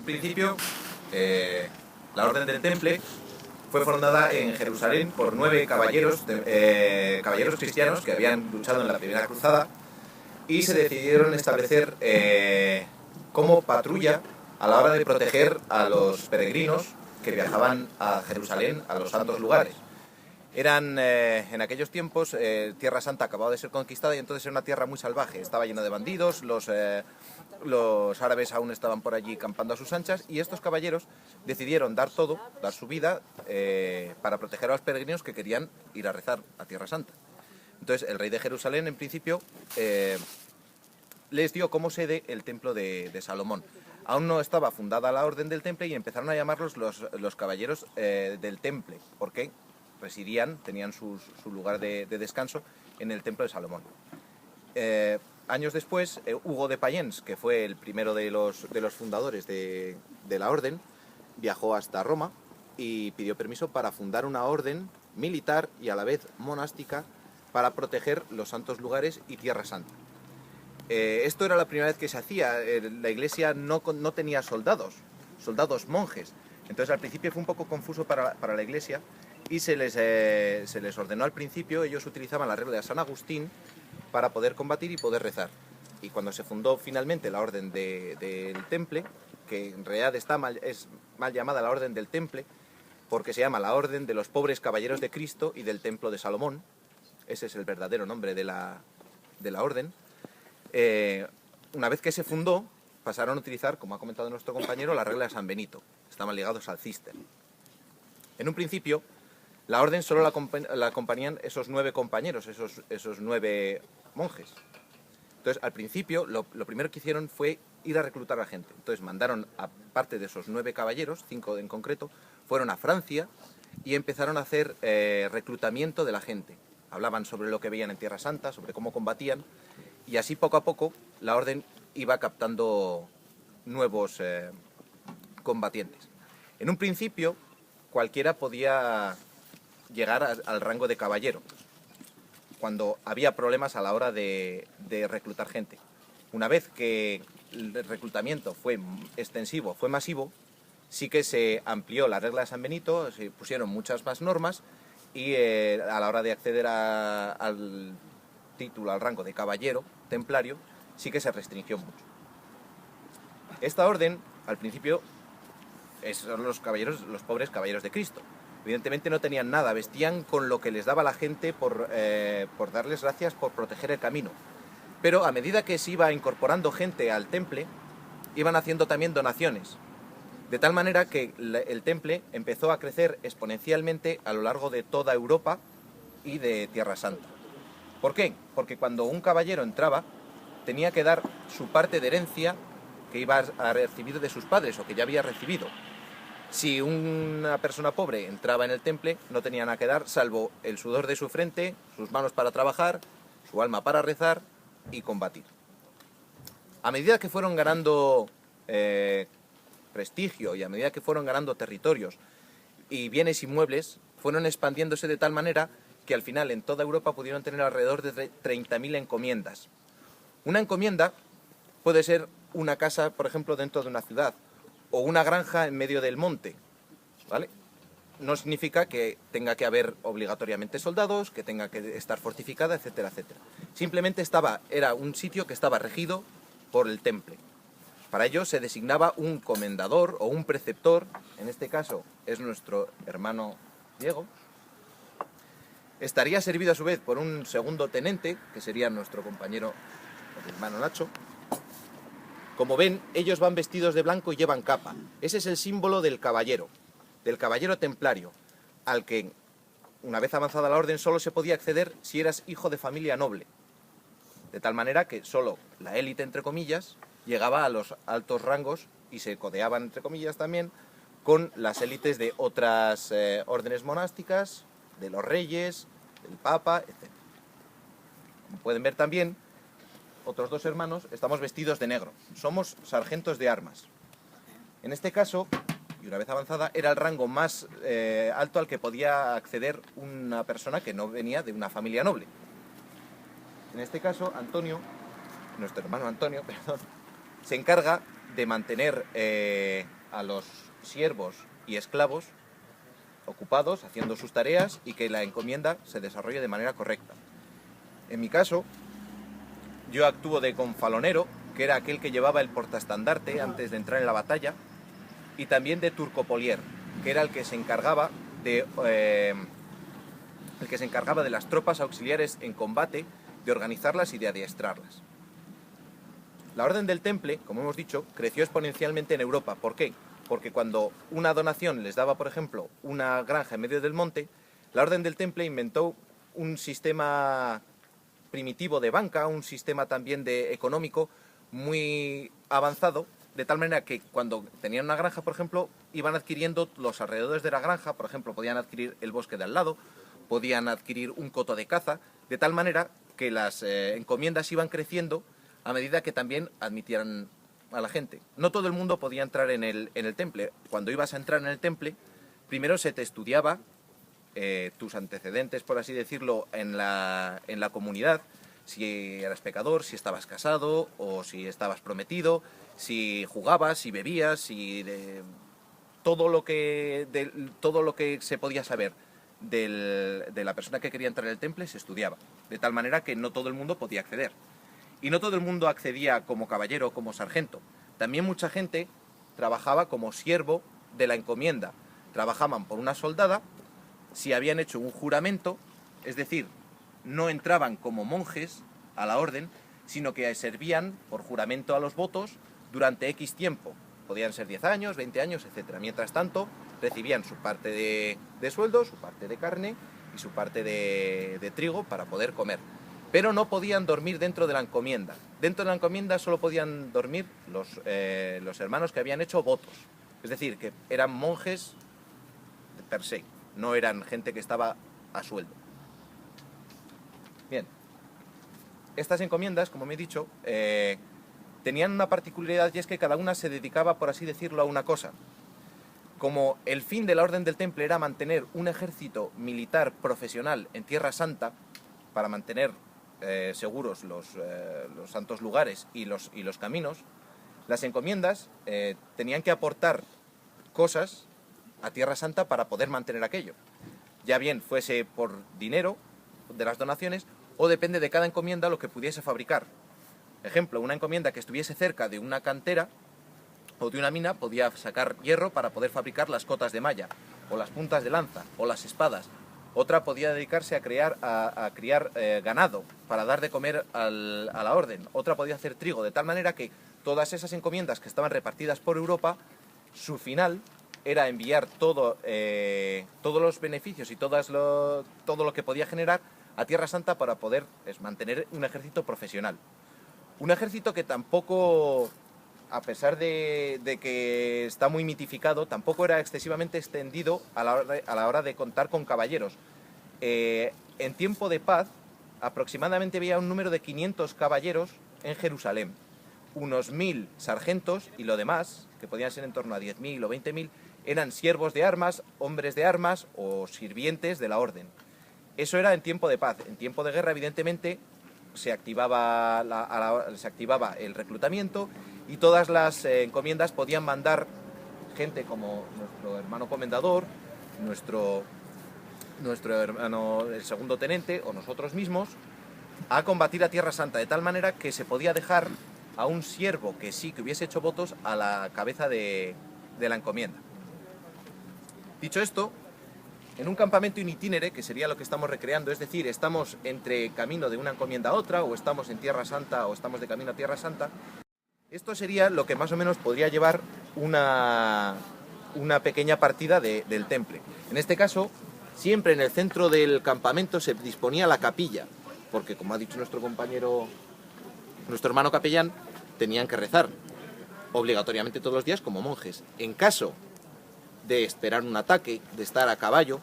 En principio, la Orden del Temple fue fundada en Jerusalén por 9 caballeros cristianos que habían luchado en la Primera Cruzada y se decidieron establecer como patrulla a la hora de proteger a los peregrinos que viajaban a Jerusalén, a los santos lugares. Eran, en aquellos tiempos, Tierra Santa acababa de ser conquistada y entonces era una tierra muy salvaje. Estaba llena de bandidos, los árabes aún estaban por allí campando a sus anchas y estos caballeros decidieron dar todo, dar su vida, para proteger a los peregrinos que querían ir a rezar a Tierra Santa. Entonces el rey de Jerusalén, en principio, les dio como sede el templo de Salomón. Aún no estaba fundada la Orden del Temple y empezaron a llamarlos los caballeros del Temple. ¿Por qué? Tenían su lugar de descanso en el templo de Salomón. Años después, Hugo de Payens, que fue el primero de los fundadores de la orden, viajó hasta Roma y pidió permiso para fundar una orden militar y a la vez monástica para proteger los santos lugares y Tierra Santa. Esto era la primera vez que se hacía. La iglesia no tenía soldados monjes. Entonces al principio fue un poco confuso para la iglesia y se les ordenó al principio, ellos utilizaban la regla de San Agustín para poder combatir y poder rezar. Y cuando se fundó finalmente la Orden del Temple, que en realidad es mal llamada la Orden del Temple, porque se llama la Orden de los Pobres Caballeros de Cristo y del Templo de Salomón, ese es el verdadero nombre de la Orden. Una vez que se fundó, pasaron a utilizar, como ha comentado nuestro compañero, la regla de San Benito. Estaban ligados al Cister. En un principio, la orden solo la acompañaban esos 9 compañeros, esos 9 monjes. Entonces, al principio, lo primero que hicieron fue ir a reclutar a la gente. Entonces, mandaron, aparte de esos 9 caballeros, 5 en concreto, fueron a Francia y empezaron a hacer reclutamiento de la gente. Hablaban sobre lo que veían en Tierra Santa, sobre cómo combatían, y así poco a poco la orden iba captando nuevos combatientes. En un principio, cualquiera podía llegar al rango de caballero cuando había problemas a la hora de reclutar gente. Una vez que el reclutamiento fue extensivo, fue masivo, sí que se amplió la regla de San Benito, se pusieron muchas más normas y a la hora de acceder al título, al rango de caballero templario, sí que se restringió mucho. Esta orden, al principio, son los pobres caballeros de Cristo. Evidentemente no tenían nada, vestían con lo que les daba la gente por darles gracias por proteger el camino. Pero a medida que se iba incorporando gente al temple, iban haciendo también donaciones. De tal manera que el temple empezó a crecer exponencialmente a lo largo de toda Europa y de Tierra Santa. ¿Por qué? Porque cuando un caballero entraba, tenía que dar su parte de herencia que iba a recibir de sus padres o que ya había recibido. Si una persona pobre entraba en el temple, no tenía nada que dar, salvo el sudor de su frente, sus manos para trabajar, su alma para rezar y combatir. A medida que fueron ganando prestigio y a medida que fueron ganando territorios y bienes inmuebles, fueron expandiéndose de tal manera que al final en toda Europa pudieron tener alrededor de 30.000 encomiendas. Una encomienda puede ser una casa, por ejemplo, dentro de una ciudad, o una granja en medio del monte, ¿vale? No significa que tenga que haber obligatoriamente soldados, que tenga que estar fortificada, etcétera, etcétera. Simplemente era un sitio que estaba regido por el temple. Para ello se designaba un comendador o un preceptor, en este caso es nuestro hermano Diego. Estaría servido a su vez por un segundo tenente, que sería nuestro compañero, el hermano Nacho. Como ven, ellos van vestidos de blanco y llevan capa. Ese es el símbolo del caballero templario, al que, una vez avanzada la orden, solo se podía acceder si eras hijo de familia noble. De tal manera que solo la élite, entre comillas, llegaba a los altos rangos y se codeaban, entre comillas, también con las élites de otras órdenes monásticas, de los reyes, del papa, etc. Como pueden ver también, otros 2 hermanos estamos vestidos de negro. Somos sargentos de armas. En este caso, y una vez avanzada, era el rango más alto al que podía acceder una persona que no venía de una familia noble. En este caso, nuestro hermano Antonio, se encarga de mantener a los siervos y esclavos ocupados, haciendo sus tareas y que la encomienda se desarrolle de manera correcta. En mi caso, yo actúo de gonfalonero, que era aquel que llevaba el portaestandarte antes de entrar en la batalla, y también de turcopolier, que era el que se encargaba de las tropas auxiliares en combate, de organizarlas y de adiestrarlas. La Orden del Temple, como hemos dicho, creció exponencialmente en Europa. ¿Por qué? Porque cuando una donación les daba, por ejemplo, una granja en medio del monte, la Orden del Temple inventó un sistema primitivo de banca, un sistema también económico muy avanzado, de tal manera que cuando tenían una granja, por ejemplo, iban adquiriendo los alrededores de la granja, por ejemplo, podían adquirir el bosque de al lado, podían adquirir un coto de caza, de tal manera que las encomiendas iban creciendo a medida que también admitieran a la gente. No todo el mundo podía entrar en el temple. Cuando ibas a entrar en el temple, primero se te estudiaba tus antecedentes, por así decirlo, en la comunidad, si eras pecador, si estabas casado o si estabas prometido, si jugabas, si bebías, todo lo que se podía saber de la persona que quería entrar en el temple se estudiaba, de tal manera que no todo el mundo podía acceder. Y no todo el mundo accedía como caballero o como sargento. También mucha gente trabajaba como siervo de la encomienda. Trabajaban por una soldada, si habían hecho un juramento, es decir, no entraban como monjes a la orden, sino que servían por juramento a los votos durante X tiempo. Podían ser 10 años, 20 años, etc. Mientras tanto, recibían su parte de sueldo, su parte de carne y su parte de trigo para poder comer. Pero no podían dormir dentro de la encomienda. Dentro de la encomienda solo podían dormir los hermanos que habían hecho votos. Es decir, que eran monjes per se, no eran gente que estaba a sueldo. Bien, estas encomiendas, como me he dicho, tenían una particularidad, y es que cada una se dedicaba, por así decirlo, a una cosa. Como el fin de la Orden del Temple era mantener un ejército militar profesional en Tierra Santa, para mantener seguros los santos lugares y los caminos, las encomiendas tenían que aportar cosas a Tierra Santa para poder mantener aquello. Ya bien fuese por dinero de las donaciones o depende de cada encomienda lo que pudiese fabricar. Ejemplo, una encomienda que estuviese cerca de una cantera o de una mina podía sacar hierro para poder fabricar las cotas de malla, o las puntas de lanza, o las espadas. Otra podía dedicarse a criar ganado para dar de comer a la orden. Otra podía hacer trigo, de tal manera que todas esas encomiendas que estaban repartidas por Europa, su final era enviar todos los beneficios y todo lo que podía generar a Tierra Santa para poder mantener un ejército profesional. Un ejército que tampoco, a pesar de que está muy mitificado, tampoco era excesivamente extendido a la hora de contar con caballeros. En tiempo de paz, aproximadamente había un número de 500 caballeros en Jerusalén, unos 1000 sargentos, y lo demás, que podían ser en torno a 10.000 o 20.000, eran siervos de armas, hombres de armas o sirvientes de la orden. Eso era en tiempo de paz. En tiempo de guerra, evidentemente, se activaba el reclutamiento y todas las encomiendas podían mandar gente como nuestro hermano comendador, nuestro hermano el segundo tenente o nosotros mismos a combatir a Tierra Santa, de tal manera que se podía dejar a un siervo que hubiese hecho votos a la cabeza de la encomienda. Dicho esto, en un campamento in itinere, que sería lo que estamos recreando, es decir, estamos entre camino de una encomienda a otra, o estamos en Tierra Santa, o estamos de camino a Tierra Santa, esto sería lo que más o menos podría llevar una pequeña partida del temple. En este caso, siempre en el centro del campamento se disponía la capilla, porque como ha dicho nuestro compañero, nuestro hermano capellán, tenían que rezar obligatoriamente todos los días como monjes. En caso de esperar un ataque, de estar a caballo,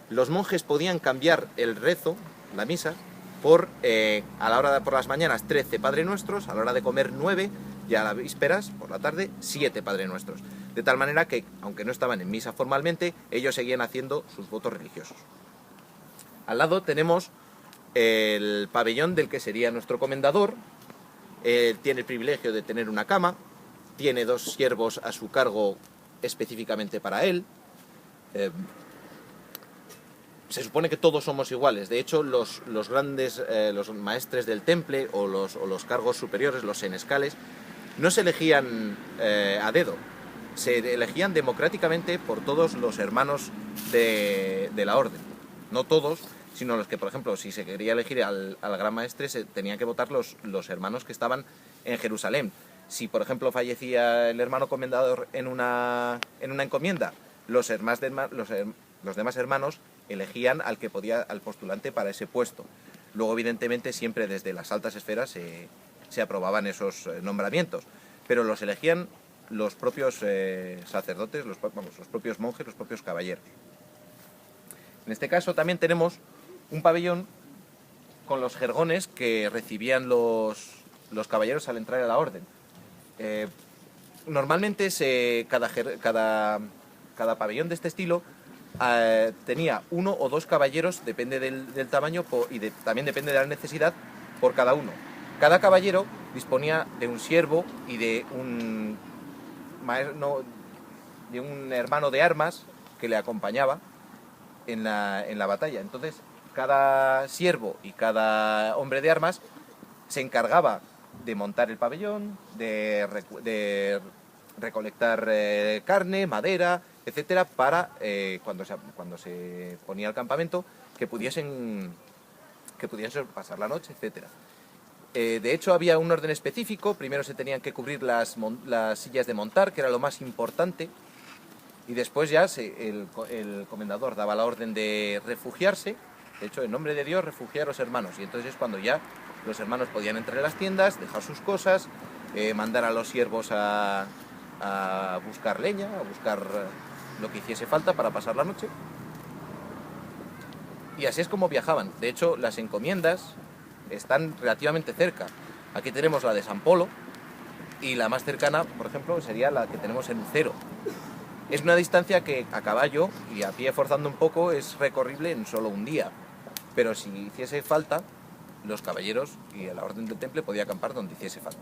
los monjes podían cambiar el rezo, la misa, por las mañanas 13 Padre Nuestros, a la hora de comer 9, y a las vísperas, por la tarde, 7 Padre Nuestros. De tal manera que, aunque no estaban en misa formalmente, ellos seguían haciendo sus votos religiosos. Al lado tenemos el pabellón del que sería nuestro comendador. Tiene el privilegio de tener una cama, tiene 2 siervos a su cargo específicamente para él. Se supone que todos somos iguales. De hecho, los grandes, los maestres del temple o los cargos superiores, los senescales, no se elegían a dedo. Se elegían democráticamente por todos los hermanos de la orden. No todos, sino los que, por ejemplo, si se quería elegir al gran maestre, se tenían que votar los hermanos que estaban en Jerusalén. Si, por ejemplo, fallecía el hermano comendador en una encomienda, los demás hermanos elegían al postulante para ese puesto. Luego, evidentemente, siempre desde las altas esferas se aprobaban esos nombramientos, pero los elegían los propios sacerdotes, los propios monjes, los propios caballeros. En este caso también tenemos un pabellón con los jergones que recibían los caballeros al entrar a la orden. Normalmente cada pabellón de este estilo tenía 1 o 2 caballeros, depende del tamaño y también depende de la necesidad, por cada uno. Cada caballero disponía de un siervo y de un hermano de armas que le acompañaba en la batalla. Entonces, cada siervo y cada hombre de armas se encargaba de montar el pabellón, de recolectar carne, madera, etcétera, para cuando se ponía el campamento que pudiesen pasar la noche, etcétera. De hecho, había un orden específico. Primero se tenían que cubrir las sillas de montar, que era lo más importante, y después ya el comendador daba la orden de refugiarse. De hecho, en nombre de Dios, refugiar a los hermanos. Y entonces es cuando ya los hermanos podían entrar en las tiendas, dejar sus cosas, mandar a los siervos a buscar leña, a buscar lo que hiciese falta para pasar la noche. Y así es como viajaban. De hecho, las encomiendas están relativamente cerca. Aquí tenemos la de San Polo y la más cercana, por ejemplo, sería la que tenemos en Ucero. Es una distancia que a caballo y a pie forzando un poco es recorrible en solo un día. Pero si hiciese falta, los caballeros y la orden del temple podía acampar donde hiciese falta.